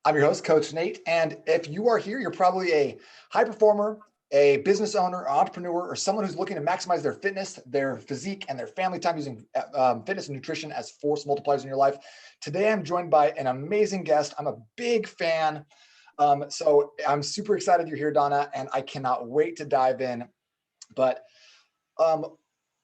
I'm your host, Coach Nate. And if you are here, you're probably a high performer, a business owner, entrepreneur, or someone who's looking to maximize their fitness, their physique, and their family time using fitness and nutrition as force multipliers in your life. Today, I'm joined by an amazing guest. I'm a big fan. So I'm super excited you're here, Donna, and I cannot wait to dive in. But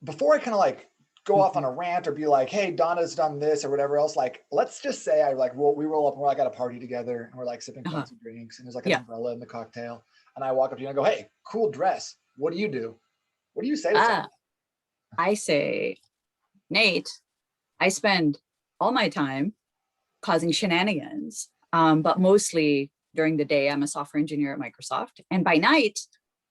before I kind of like go off on a rant or be like, hey, Donna's done this or whatever else, like, let's just say we roll up and we're like at a party together and we're like sipping fancy drinks and there's like an umbrella in the cocktail. And I walk up to you and I go, hey, cool dress. What do you do? What do you say to someone? I say, Nate, I spend all my time causing shenanigans, but mostly during the day, I'm a software engineer at Microsoft. And by night,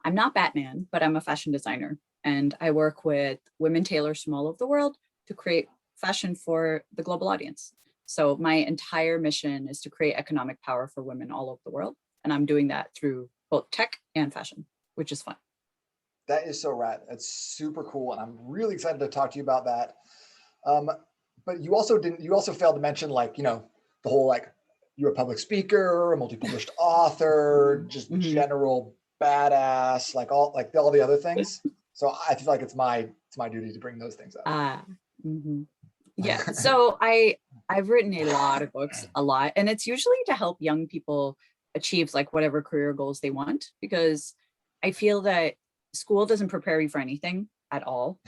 I'm not Batman, but I'm a fashion designer. And I work with women tailors from all over the world to create fashion for the global audience. So my entire mission is to create economic power for women all over the world. And I'm doing that through both tech and fashion, which is fun. That is so rad. That's super cool. And I'm really excited to talk to you about that. But you also failed to mention, like, you know, the whole, like, you're a public speaker, a multi-published author, just general badass, like all the other things. So I feel like it's my duty to bring those things up. Yeah. So I've written a lot of books, and it's usually to help young people achieve like whatever career goals they want, because I feel that school doesn't prepare you for anything at all,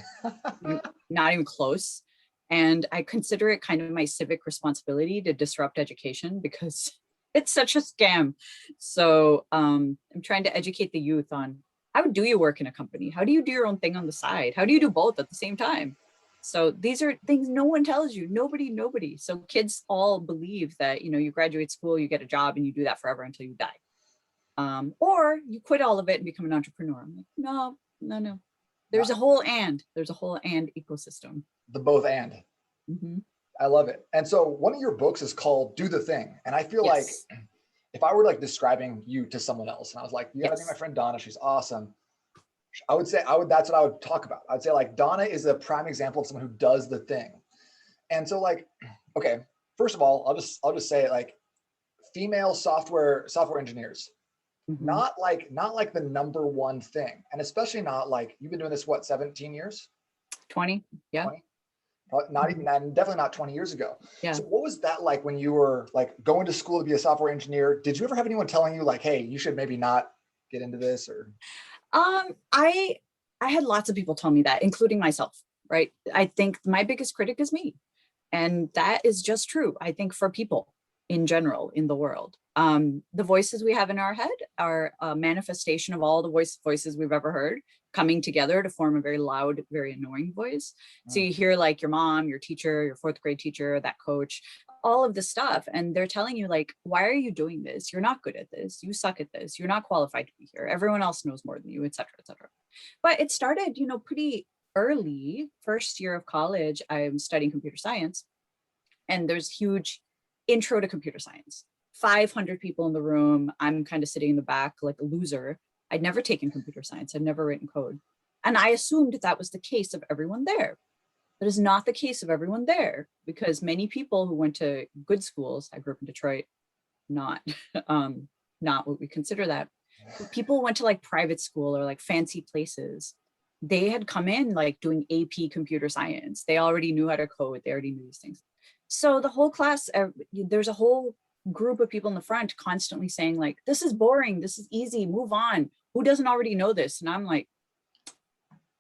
not even close. And I consider it kind of my civic responsibility to disrupt education because it's such a scam. So I'm trying to educate the youth on how do you work in a company? How do you do your own thing on the side? How do you do both at the same time? So these are things no one tells you, nobody. So kids all believe that, you know, you graduate school, you get a job and you do that forever until you die. Or you quit all of it and become an entrepreneur. I'm like, no. There's a whole and ecosystem. The both and. I love it. And so one of your books is called Do the Thing. And I feel like if I were like describing you to someone else and I was like, you gotta meet my friend Donna, she's awesome. That's what I would talk about. I'd say like Donna is a prime example of someone who does the thing. And so like, okay, first of all, I'll just say it, like, female software engineers, not like the number one thing. And especially not like, you've been doing this, what, 17 years? 20, yeah. 20? Not even that, definitely not 20 years ago. Yeah. So what was that like when you were like going to school to be a software engineer? Did you ever have anyone telling you like, hey, you should maybe not get into this? Or I had lots of people tell me that, including myself, right? I think my biggest critic is me. And that is just true, I think, for people in general in the world. The voices we have in our head are a manifestation of all the voices we've ever heard coming together to form a very loud, very annoying voice. So you hear like your mom, your teacher, your fourth grade teacher, that coach, all of this stuff. And they're telling you like, why are you doing this? You're not good at this. You suck at this. You're not qualified to be here. Everyone else knows more than you, et cetera, et cetera. But it started, you know, pretty early. First year of college, I'm studying computer science. And there's huge intro to computer science. 500 people in the room. I'm kind of sitting in the back like a loser. I'd never taken computer science. I'd never written code. And I assumed that was the case of everyone there. That is not the case of everyone there, because many people who went to good schools, I grew up in Detroit, not what we consider that. But people who went to like private school or like fancy places. They had come in like doing AP computer science. They already knew how to code. They already knew these things. So the whole class, there's a whole group of people in the front constantly saying like, this is boring, this is easy, move on. Who doesn't already know this? And I'm like,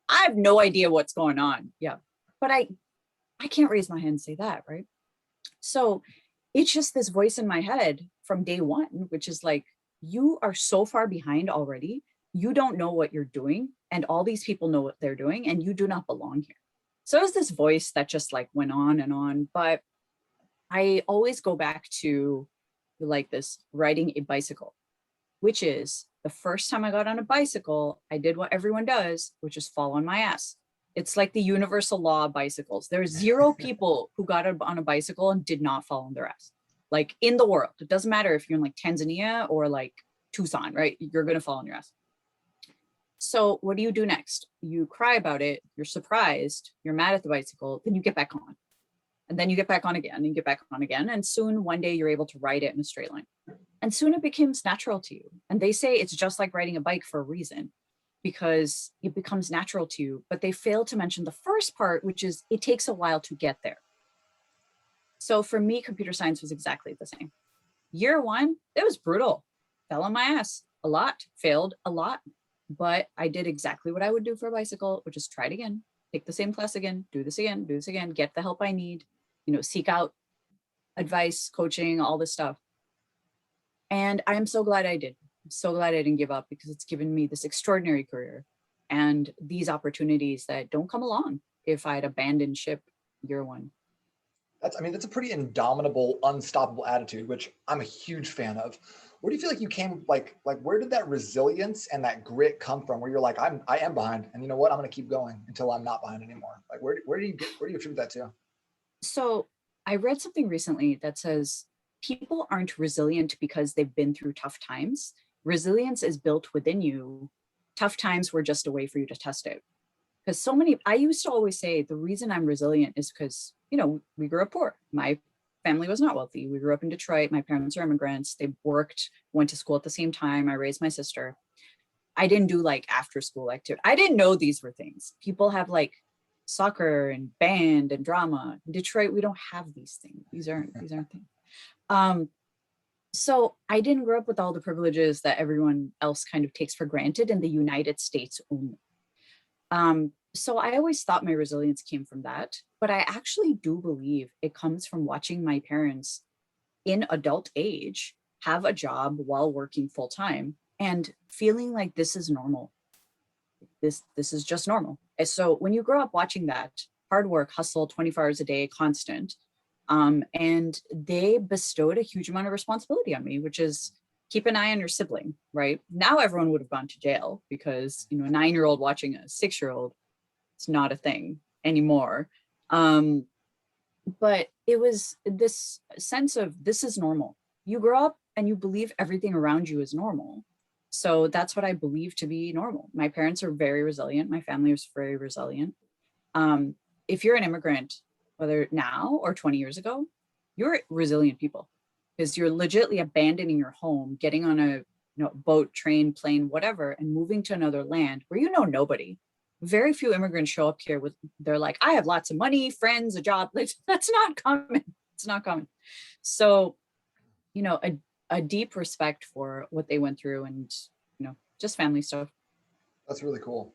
I have no idea what's going on. Yeah, but I can't raise my hand and say that, right? So it's just this voice in my head from day one, which is like, you are so far behind already. You don't know what you're doing. And all these people know what they're doing and you do not belong here. So it was this voice that just like went on and on. But I always go back to like this riding a bicycle, which is the first time I got on a bicycle, I did what everyone does, which is fall on my ass. It's like the universal law of bicycles. There's 0 people who got on a bicycle and did not fall on their ass. Like in the world, it doesn't matter if you're in like Tanzania or like Tucson, right? You're going to fall on your ass. So what do you do next? You cry about it. You're surprised. You're mad at the bicycle. Then you get back on. And then you get back on again and you get back on again. And soon one day you're able to ride it in a straight line. And soon it becomes natural to you. And they say it's just like riding a bike for a reason, because it becomes natural to you. But they fail to mention the first part, which is it takes a while to get there. So for me, computer science was exactly the same. Year one, it was brutal. Fell on my ass a lot, failed a lot. But I did exactly what I would do for a bicycle, which is try it again, take the same class again, do this again, get the help I need, seek out advice, coaching, all this stuff. And I'm so glad I did. I'm so glad I didn't give up, because it's given me this extraordinary career and these opportunities that don't come along if I had abandoned ship year one. That's a pretty indomitable, unstoppable attitude, which I'm a huge fan of. Where do you feel like you came, where did that resilience and that grit come from, where you're like, I am behind, and you know what, I'm going to keep going until I'm not behind anymore? Like, where do you attribute that to? So I read something recently that says people aren't resilient because they've been through tough times. Resilience is built within you. Tough times were just a way for you to test it. Because I used to always say the reason I'm resilient is because, we grew up poor. My family was not wealthy. We grew up in Detroit. My parents are immigrants. They worked, went to school at the same time. I raised my sister. I didn't do after school activity. I didn't know these were things. People have soccer and band and drama. In Detroit, we don't have these things. These aren't things. So I didn't grow up with all the privileges that everyone else kind of takes for granted in the United States only. So I always thought my resilience came from that, but I actually do believe it comes from watching my parents in adult age have a job while working full time and feeling like this is normal. This is just normal. And so when you grow up watching that, hard work, hustle, 24 hours a day, constant, and they bestowed a huge amount of responsibility on me, which is keep an eye on your sibling, right? Now everyone would have gone to jail because, a 9-year-old watching a 6-year-old, it's not a thing anymore. But it was this sense of this is normal. You grow up and you believe everything around you is normal. So that's what I believe to be normal. My parents are very resilient. My family was very resilient. If you're an immigrant, whether now or 20 years ago, you're resilient people because you're legitimately abandoning your home, getting on a boat, train, plane, whatever, and moving to another land where nobody. Very few immigrants show up here they're like, I have lots of money, friends, a job. That's not common. It's not common. So, a deep respect for what they went through and, just family stuff. That's really cool.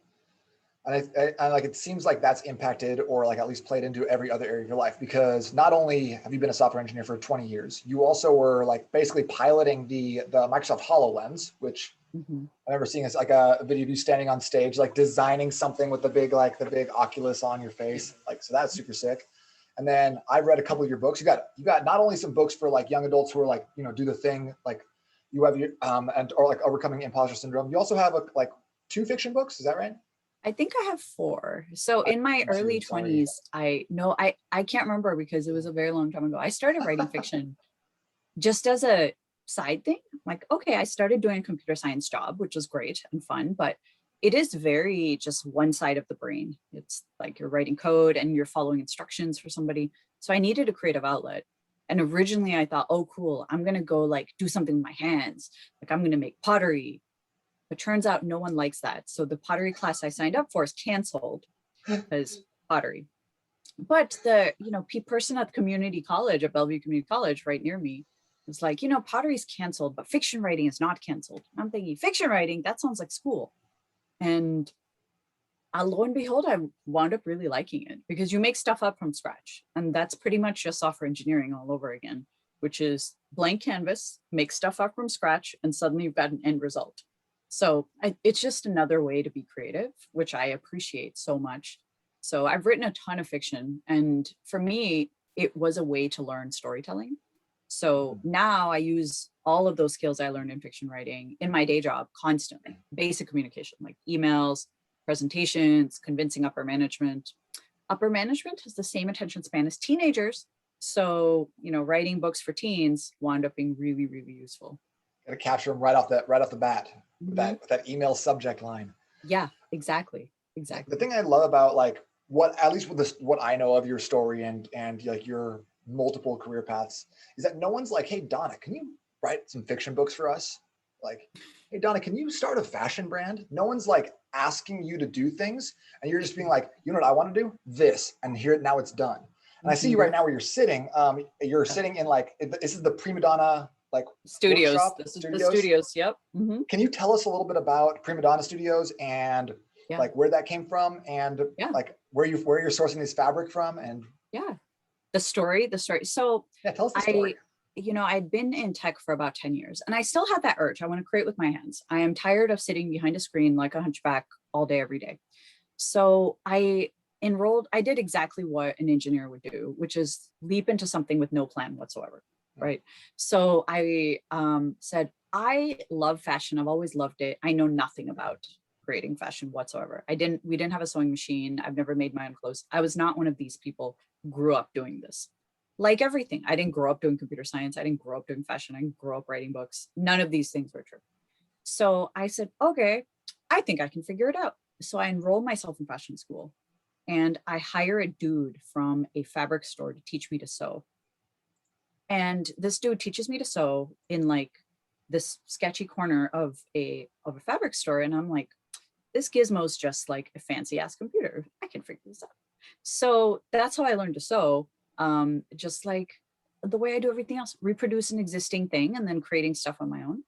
And it seems like that's impacted or at least played into every other area of your life, because not only have you been a software engineer for 20 years, you also were basically piloting the Microsoft HoloLens, which I remember seeing as a video of you standing on stage, designing something with the big Oculus on your face. So that's super sick. And then I read a couple of your books. You got not only some books for young adults who are do the thing, you have your or overcoming imposter syndrome. You also have 2 fiction books. Is that right? I think I have 4. So in my early 20s, I can't remember because it was a very long time ago. I started writing fiction just as a side thing. Okay, I started doing a computer science job, which was great and fun, but it is very just one side of the brain. It's you're writing code and you're following instructions for somebody. So I needed a creative outlet. And originally I thought, oh, cool, I'm going to go do something with my hands. I'm going to make pottery. But turns out no one likes that. So the pottery class I signed up for is canceled because pottery. But the, person at the community college, at Bellevue Community College, right near me, was pottery's canceled, but fiction writing is not canceled. I'm thinking, fiction writing, that sounds like school. And lo and behold, I wound up really liking it because you make stuff up from scratch. And that's pretty much just software engineering all over again, which is blank canvas, make stuff up from scratch, and suddenly you've got an end result. So it's just another way to be creative, which I appreciate so much. So I've written a ton of fiction, and for me, it was a way to learn storytelling. So now I use all of those skills I learned in fiction writing in my day job constantly. Basic communication, like emails, presentations, convincing upper management. Upper management has the same attention span as teenagers. So, writing books for teens wound up being really, really useful. Got to capture them right off the bat. With that email subject line. Yeah, exactly. The thing I love about what I know of your story and your multiple career paths is that no one's like, hey, Donna, can you write some fiction books for us? Like, hey, Donna, can you start a fashion brand? No one's like asking you to do things. And you're just being like, you know what I want to do? This. And here, now it's done. And I see you right now where you're sitting. You're sitting in like, this is the Prima Donna like Studios. workshop, This is studios. the studios. Yep. Can you tell us a little bit about Prima Donna Studios and like where that came from and like where you're sourcing this fabric from and the story. So tell us the story. I'd been in tech for about 10 years and I still have that urge. I want to create with my hands. I am tired of sitting behind a screen like a hunchback all day, every day. So I did exactly what an engineer would do, which is leap into something with no plan whatsoever. Right. So I said, I love fashion. I've always loved it. I know nothing about creating fashion whatsoever. We didn't have a sewing machine. I've never made my own clothes. I was not one of these people who grew up doing this. Like everything, I didn't grow up doing computer science. I didn't grow up doing fashion. I didn't grow up writing books. None of these things were true. So I said, okay, I think I can figure it out. So I enrolled myself in fashion school and I hire a dude from a fabric store to teach me to sew. And this dude teaches me to sew in like this sketchy corner of a fabric store. And I'm like, this gizmo's just like a fancy ass computer. I can figure this out. So that's how I learned to sew. Just like the way I do everything else, reproduce an existing thing and then creating stuff on my own.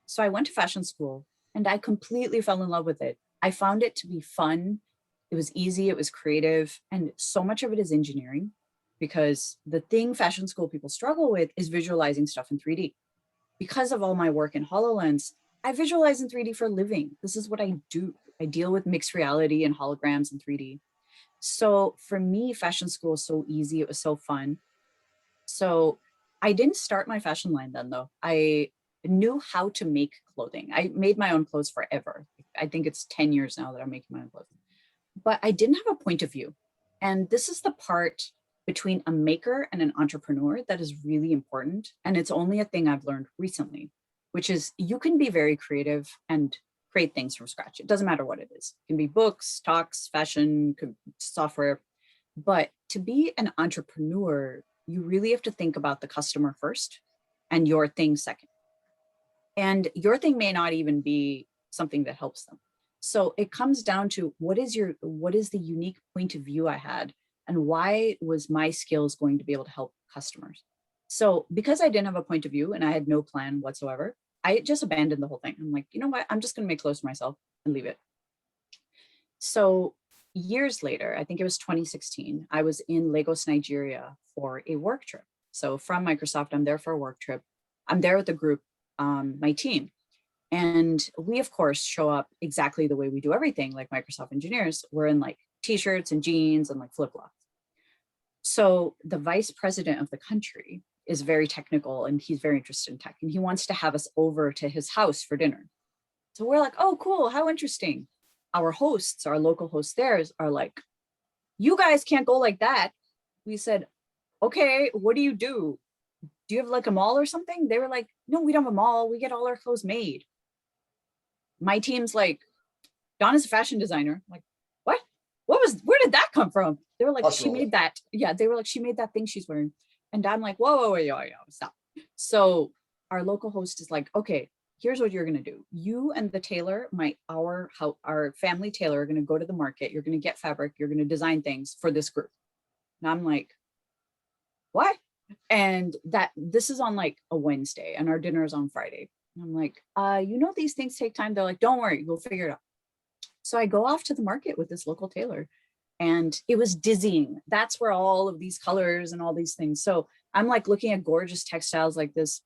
So I went to fashion school and I completely fell in love with it. I found it to be fun. It was easy. It was creative. And so much of it is engineering. Because the thing fashion school people struggle with is visualizing stuff in 3D. Because of all my work in HoloLens, I visualize in 3D for a living. This is what I do. I deal with mixed reality and holograms in 3D. So for me, fashion school was so easy. It was so fun. So I didn't start my fashion line then though. I knew how to make clothing. I made my own clothes forever. I think it's 10 years now that I'm making my own clothes. But I didn't have a point of view. And this is the part between a maker and an entrepreneur that is really important. And it's only a thing I've learned recently, which is you can be very creative and create things from scratch. It doesn't matter what it is. It can be books, talks, fashion, software. But to be an entrepreneur, you really have to think about the customer first and your thing second. And your thing may not even be something that helps them. So it comes down to what is the unique point of view I had and why was my skills going to be able to help customers? So because I didn't have a point of view and I had no plan whatsoever, I just abandoned the whole thing. I'm like, you know what? I'm just going to make clothes for myself and leave it. So years later, I think it was 2016, I was in Lagos, Nigeria for a work trip. So from Microsoft, I'm there for a work trip. I'm there with the group, my team. And we, of course, show up exactly the way we do everything like Microsoft engineers. We're in like t-shirts and jeans and like flip-flops. So the vice president of the country is very technical and he's very interested in tech and he wants to have us over to his house for dinner. So we're like, oh, cool. How interesting. Our hosts, our local hosts there are like, you guys can't go like that. We said, okay, what do you do? Do you have like a mall or something? They were like, no, we don't have a mall. We get all our clothes made. My team's like, Donna's a fashion designer. I'm like, what? Where did that come from? They were like, she made that. Yeah, they were like, she made that thing she's wearing. And I'm like, whoa, stop. So our local host is like, okay, here's what you're going to do. You and the tailor, our family tailor are going to go to the market. You're going to get fabric. You're going to design things for this group. And I'm like, what? And this is on like a Wednesday and our dinner is on Friday. And I'm like, these things take time. They're like, don't worry, we'll figure it out. So I go off to the market with this local tailor and it was dizzying. That's where all of these colors and all these things. So I'm like looking at gorgeous textiles like this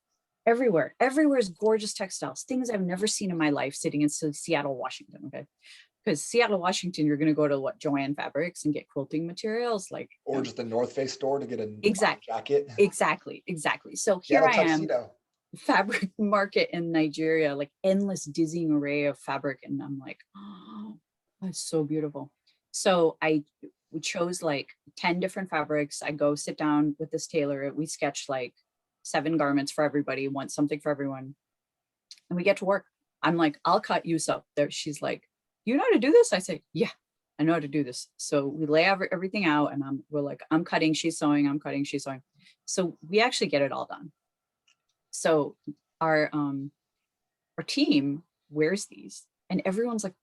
everywhere. Everywhere is gorgeous textiles, things I've never seen in my life sitting in Seattle, Washington. Okay. Because Seattle, Washington, you're going to go to Joanne Fabrics and get quilting materials or just the North Face store to get a jacket. Exactly. So here I am, fabric market in Nigeria, like endless dizzying array of fabric. And I'm like, oh, that's so beautiful. So we chose like 10 different fabrics. I go sit down with this tailor. We sketch like 7 garments for everybody, something for everyone. And we get to work. I'm like, I'll cut you so. There, she's like, you know how to do this? I say, yeah, I know how to do this. So we lay everything out and we're like, I'm cutting, she's sewing, I'm cutting, she's sewing. So we actually get it all done. So our team wears these, and everyone's like,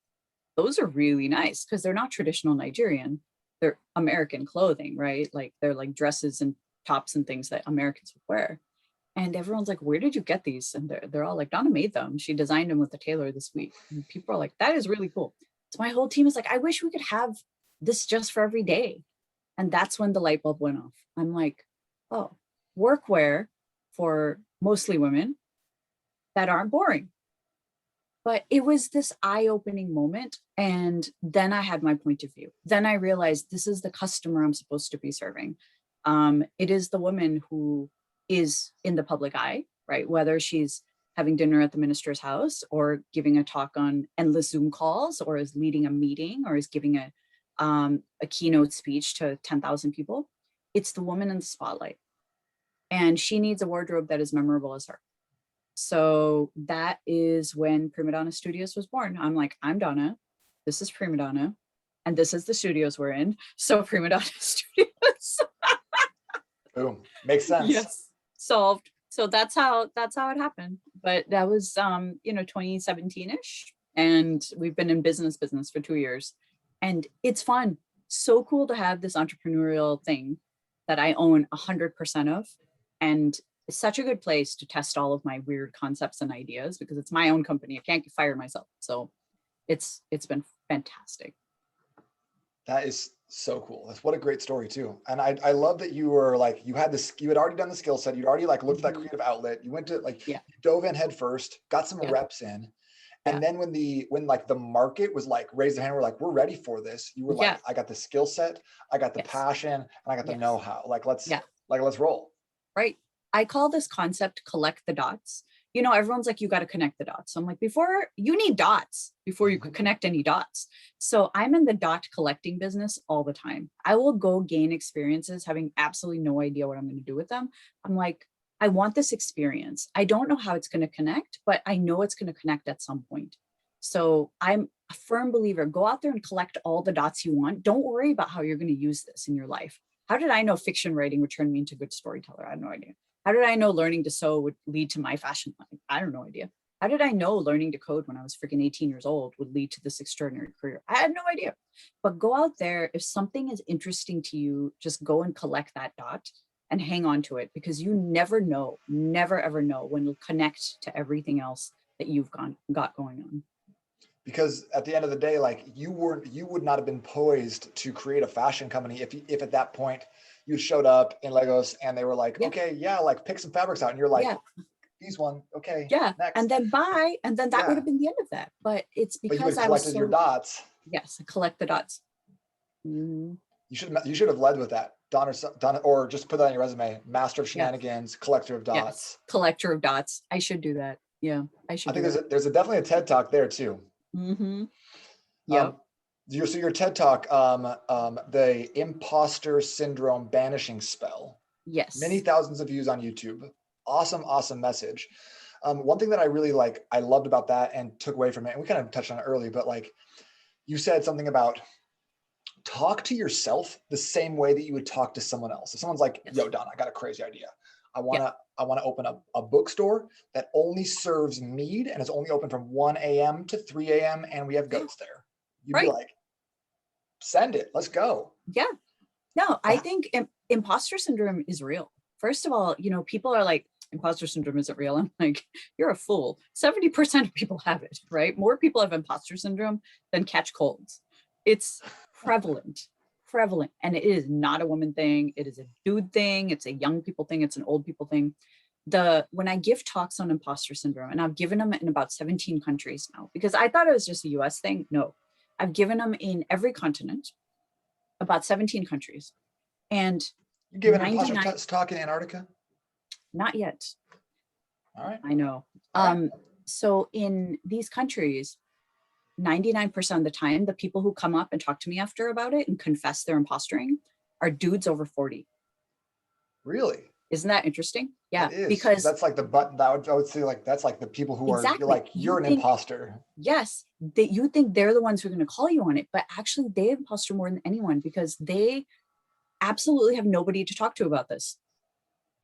those are really nice, because they're not traditional Nigerian, they're American clothing, right? Like they're like dresses and tops and things that Americans would wear. And everyone's like, where did you get these? And they're all like, Donna made them. She designed them with the tailor this week. And people are like, that is really cool. So my whole team is like, I wish we could have this just for every day. And that's when the light bulb went off. I'm like, oh, workwear for mostly women that aren't boring. But it was this eye-opening moment. And then I had my point of view. Then I realized this is the customer I'm supposed to be serving. It is the woman who is in the public eye, right? Whether she's having dinner at the minister's house, or giving a talk on endless Zoom calls, or is leading a meeting, or is giving a keynote speech to 10,000 people. It's the woman in the spotlight. And she needs a wardrobe that is memorable as her. So that is when Prima Dona Studios was born. I'm like, I'm Donna, this is Prima Donna, and this is the studios we're in. So Prima Dona Studios. Boom. Makes sense. Yes. Solved. So that's how it happened. But that was 2017-ish. And we've been in business for 2 years. And it's fun. So cool to have this entrepreneurial thing that I own 100% of. And it's such a good place to test all of my weird concepts and ideas, because it's my own company. I can't fire myself. So it's been fantastic. That is so cool. That's what a great story too. And I love that you were like, you had already done the skill set. You'd already like looked at that creative outlet. You went to like, you dove in head first, got some reps in. And then when like the market was like, raise their hand, we're like, we're ready for this. You were like, I got the skill set, I got the passion, and I got the know-how. Like, let's roll. Right. I call this concept collect the dots. You know, everyone's like, you got to connect the dots. So I'm like, you need dots before you could connect any dots. So I'm in the dot collecting business all the time. I will go gain experiences having absolutely no idea what I'm going to do with them. I'm like, I want this experience. I don't know how it's going to connect, but I know it's going to connect at some point. So I'm a firm believer, go out there and collect all the dots you want. Don't worry about how you're going to use this in your life. How did I know fiction writing would turn me into a good storyteller? I had no idea. How did I know learning to sew would lead to my fashion line? I have no idea. How did I know learning to code when I was freaking 18 years old would lead to this extraordinary career? I had no idea. But go out there. If something is interesting to you, just go and collect that dot and hang on to it, because you never know, never ever know when you'll connect to everything else that you've got going on. Because at the end of the day, like you would not have been poised to create a fashion company if at that point you showed up in Legos and they were like, okay, like pick some fabrics out, and you're like, these one, okay, next. And then buy, and then that would have been the end of that. But it's because I collected your dots. Yes, I collect the dots. Mm-hmm. You should have led with that, Donna, or just put that on your resume. Master of shenanigans, collector of dots. Yes, collector of dots. I should do that. Yeah, I should. I think there's definitely a TED Talk there too. Mm-hmm. Yeah. So your TED Talk, the imposter syndrome banishing spell. Yes. Many thousands of views on YouTube. Awesome message. One thing that I loved about that and took away from it, and we kind of touched on it early, but like you said something about talk to yourself the same way that you would talk to someone else. If someone's like, yo, Don, I got a crazy idea. I want to open up a bookstore that only serves mead and is only open from 1 a.m. to 3 a.m. and we have goats there. You'd be like, send it, let's go. Yeah. No, I think imposter syndrome is real. First of all, people are like, imposter syndrome isn't real. I'm like, you're a fool. 70% of people have it, right? More people have imposter syndrome than catch colds. It's prevalent. And it is not a woman thing. It is a dude thing. It's a young people thing. It's an old people thing. When I give talks on imposter syndrome, and I've given them in about 17 countries now, because I thought it was just a US thing. No, I've given them in every continent, about 17 countries. And you gave an imposter talk in Antarctica? Not yet. All right. I know. So in these countries, 99% of the time, the people who come up and talk to me after about it and confess their impostering are dudes over 40. Really? Isn't that interesting? Yeah, because that's like the button that I would say, like that's like the people who are like you're an imposter. Yes, that you think they're the ones who are going to call you on it, but actually they imposter more than anyone, because they absolutely have nobody to talk to about this.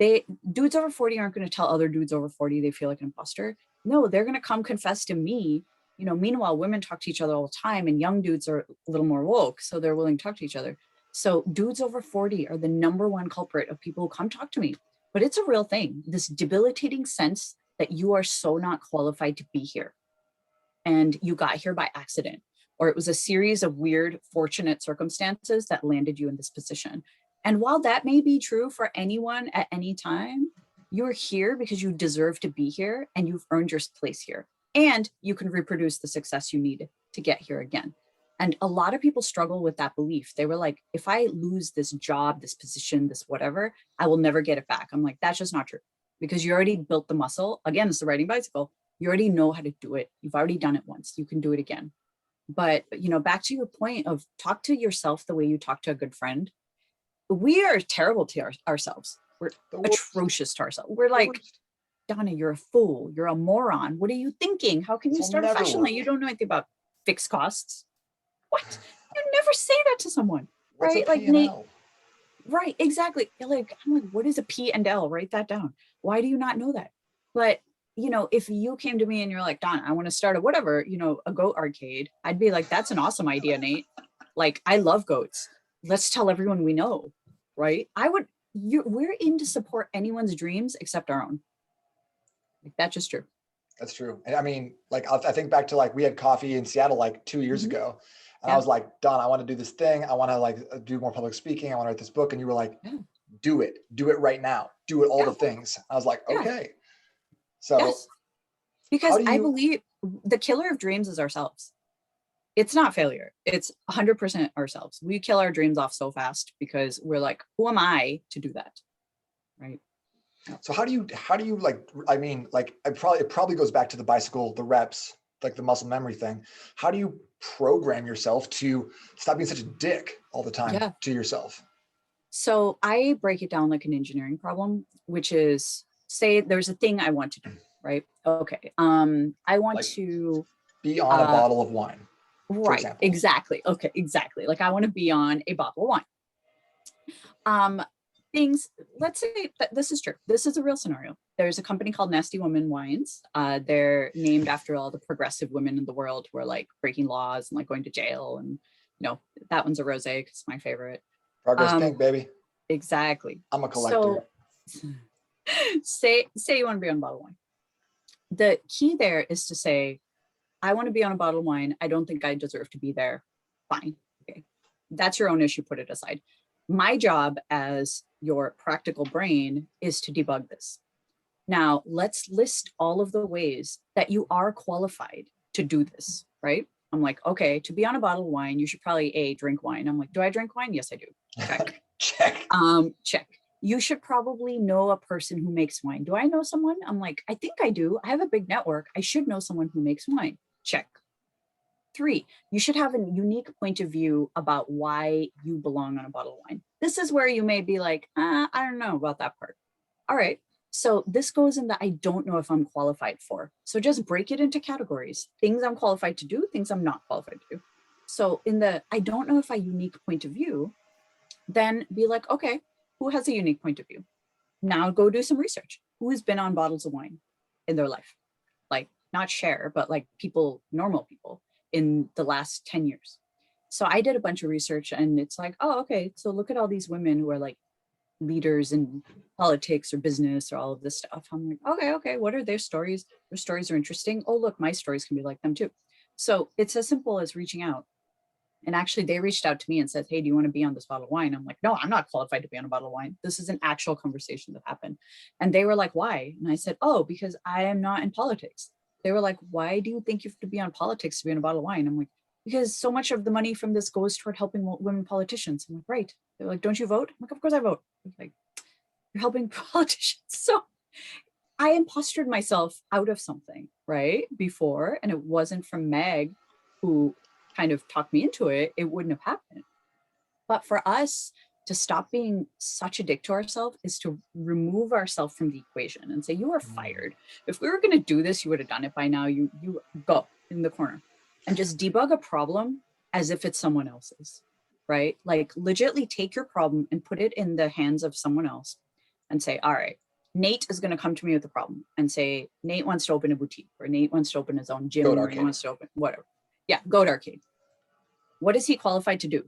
Dudes over 40 aren't going to tell other dudes over 40 they feel like an imposter. No, they're going to come confess to me. Meanwhile, women talk to each other all the time, and young dudes are a little more woke, so they're willing to talk to each other. So dudes over 40 are the #1 culprit of people who come talk to me. But it's a real thing, this debilitating sense that you are so not qualified to be here. And you got here by accident, or it was a series of weird, fortunate circumstances that landed you in this position. And while that may be true for anyone at any time, you're here because you deserve to be here and you've earned your place here. And you can reproduce the success you need to get here again. And a lot of people struggle with that belief. They were like, if I lose this job, this position, this whatever, I will never get it back. I'm like, that's just not true, because you already built the muscle. Again, it's the riding bicycle. You already know how to do it. You've already done it once. You can do it again. But, back to your point of talk to yourself the way you talk to a good friend. We are terrible to ourselves. We're atrocious to ourselves. We're like, Donna, you're a fool. You're a moron. What are you thinking? How can you start a fashion line? You don't know anything about fixed costs. What? You never say that to someone, right? Like Nate. Right, exactly. I'm like, what is a P and L? Write that down. Why do you not know that? But if you came to me and you're like, Donna, I want to start a whatever, a goat arcade, I'd be like, that's an awesome idea, Nate. Like, I love goats. Let's tell everyone we know, right? We're in to support anyone's dreams except our own. Like, that's just true. That's true. And I mean, like, I think back to, like, we had coffee in Seattle like 2 years ago. And I was like, Don, I want to do this thing. I want to, like, do more public speaking. I want to write this book. And you were like, do it right now. Do it, all the things. I was like, okay. So because I believe the killer of dreams is ourselves. It's not failure. It's 100% ourselves. We kill our dreams off so fast because we're like, who am I to do that? Right. So how do you like, I mean, like, it probably goes back to the bicycle, the reps, like the muscle memory thing. How do you program yourself to stop being such a dick all the time to yourself? So I break it down like an engineering problem, which is, say there's a thing I want to do, right? Okay. I want to be on a bottle of wine. Right. Exactly. Okay. Exactly. Like, I want to be on a bottle of wine. Let's say that this is true. This is a real scenario. There's a company called Nasty Woman Wines. They're named after all the progressive women in the world who are like breaking laws and like going to jail. And that one's a rosé because it's my favorite. Progress pink, baby. Exactly. I'm a collector. So, say you want to be on a bottle of wine. The key there is to say, I want to be on a bottle of wine. I don't think I deserve to be there. Fine. Okay. That's your own issue. Put it aside. My job as your practical brain is to debug this. Now, let's list all of the ways that you are qualified to do this, right? I'm like, okay, to be on a bottle of wine, you should probably drink wine. I'm like, do I drink wine? Yes, I do. Check. Check. Check. You should probably know a person who makes wine. Do I know someone? I'm like, I think I do. I have a big network. I should know someone who makes wine. Check. 3, you should have a unique point of view about why you belong on a bottle of wine. This is where you may be like, I don't know about that part. All right. So this goes in the I don't know if I'm qualified for. So just break it into categories. Things I'm qualified to do, things I'm not qualified to do. So in the I don't know if I unique point of view, then be like, okay, who has a unique point of view? Now go do some research. Who has been on bottles of wine in their life? Like, not share, but like people, normal people in the last 10 years. So I did a bunch of research, and it's like, oh, okay. So look at all these women who are like leaders in politics or business or all of this stuff. I'm like, okay. What are their stories? Their stories are interesting. Oh, look, my stories can be like them too. So it's as simple as reaching out. And actually they reached out to me and said, hey, do you want to be on this bottle of wine? I'm like, no, I'm not qualified to be on a bottle of wine. This is an actual conversation that happened. And they were like, why? And I said, oh, because I am not in politics. They were like, why do you think you have to be on politics to be on a bottle of wine? I'm like, because so much of the money from this goes toward helping women politicians. I'm like, right. They're like, don't you vote? I'm like, of course I vote. I'm like, you're helping politicians. So I impostered myself out of something, right? Before, and it wasn't from Meg, who kind of talked me into it, it wouldn't have happened. But for us to stop being such a dick to ourselves is to remove ourselves from the equation and say, you are fired. If we were going to do this, you would have done it by now. You go in the corner and just debug a problem as if it's someone else's, right? Like, legitly take your problem and put it in the hands of someone else and say, all right, Nate is going to come to me with a problem and say, Nate wants to open a boutique, or Nate wants to open his own gym, or he wants to open whatever. Yeah, Goat Arcade. What is he qualified to do?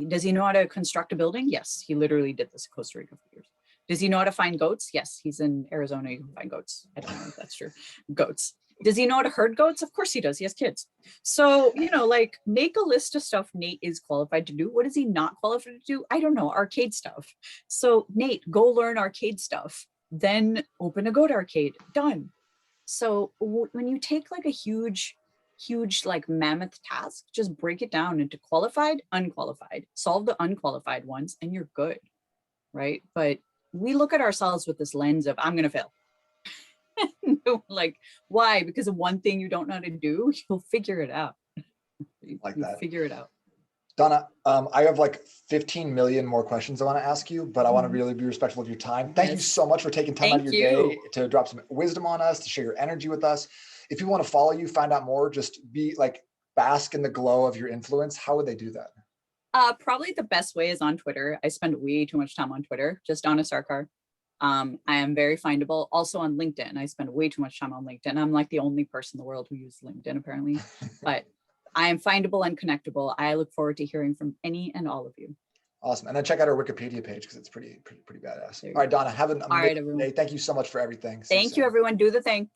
Does he know how to construct a building? Yes, he literally did this in Costa Rica for years. Does he know how to find goats? Yes, he's in Arizona. You can find goats. I don't know if that's true. Goats. Does he know how to herd goats? Of course he does. He has kids. So, you know, like, make a list of stuff Nate is qualified to do. What is he not qualified to do? I don't know. Arcade stuff. So Nate, go learn arcade stuff. Then open a Goat Arcade. Done. So when you take like a huge like mammoth task, just break it down into qualified, unqualified, solve the unqualified ones, and you're good, right? But we look at ourselves with this lens of, I'm gonna fail. Like, why? Because of one thing you don't know how to do, you'll figure it out. You figure it out. Donna, I have like 15 million more questions I want to ask you, but I want to really be respectful of your time. Thank you so much for taking time out of your day to drop some wisdom on us, to share your energy with us. If people want to follow you, find out more, just be like, bask in the glow of your influence, how would they do that? Probably the best way is on Twitter. I spend way too much time on Twitter, just Dona Sarkar. I am very findable. Also on LinkedIn. I spend way too much time on LinkedIn. I'm like the only person in the world who uses LinkedIn, apparently. But I am findable and connectable. I look forward to hearing from any and all of you. Awesome. And then check out our Wikipedia page because it's pretty badass. All right, Donna, have an amazing day. Thank you so much for everything. Thank you, everyone. Do the thing.